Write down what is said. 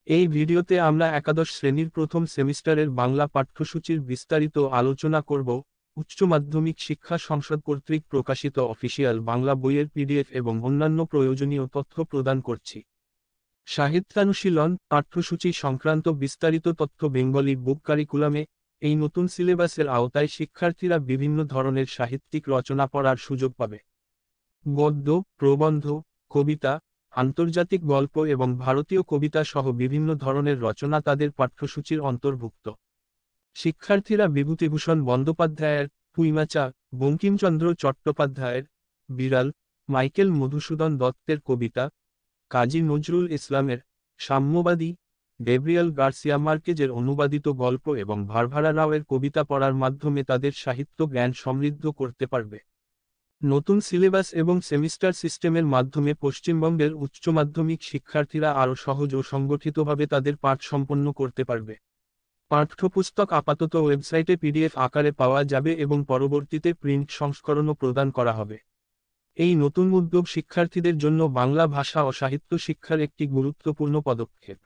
এই ভিডিওতে আমরা একাদশ শ্রেণীর প্রথম সেমিস্টারের বাংলা পাঠ্যসূচির বিস্তারিত আলোচনা করব। উচ্চ মাধ্যমিক শিক্ষা সংসদ কর্তৃক প্রকাশিত অফিসিয়াল বাংলা বইয়ের পিডিএফ এবং অন্যান্য প্রয়োজনীয় তথ্য প্রদান করছি। সাহিত্যানুশীলন পাঠ্যসূচি সংক্রান্ত বিস্তারিত তথ্য বেঙ্গলি বুক কারিকুলামে। এই নতুন সিলেবাসের আওতায় শিক্ষার্থীরা বিভিন্ন ধরনের সাহিত্যিক রচনা পড়ার সুযোগ পাবে। গদ্য, প্রবন্ধ, কবিতা, আন্তর্জাতিক গল্প এবং ভারতীয় কবিতা সহ বিভিন্ন ধরনের রচনা তাদের পাঠ্যসূচির অন্তর্ভুক্ত। শিক্ষার্থীরা বিভূতিভূষণ বন্দ্যোপাধ্যায়ের পুইমাচা, বঙ্কিমচন্দ্র চট্টোপাধ্যায়ের বিড়াল, মাইকেল মধুসূদন দত্তের কবিতা, কাজী নজরুল ইসলামের সাম্যবাদী, গ্যাব্রিয়েল গার্সিয়া মার্কেজের অনুবাদিত গল্প এবং ভারভারা রাওয়ের কবিতা পড়ার মাধ্যমে তাদের সাহিত্য জ্ঞান সমৃদ্ধ করতে পারবে। নতুন সিলেবাস এবং সেমিস্টার সিস্টেমের মাধ্যমে পশ্চিমবঙ্গের উচ্চ মাধ্যমিক শিক্ষার্থীরা আরও সহজ ও সংগঠিতভাবে তাদের পাঠ সম্পন্ন করতে পারবে। পাঠ্যপুস্তক আপাতত ওয়েবসাইটে পিডিএফ আকারে পাওয়া যাবে এবং পরবর্তীতে প্রিন্ট সংস্করণও প্রদান করা হবে। এই নতুন উদ্যোগ শিক্ষার্থীদের জন্য বাংলা ভাষা ও সাহিত্য শিক্ষার একটি গুরুত্বপূর্ণ পদক্ষেপ।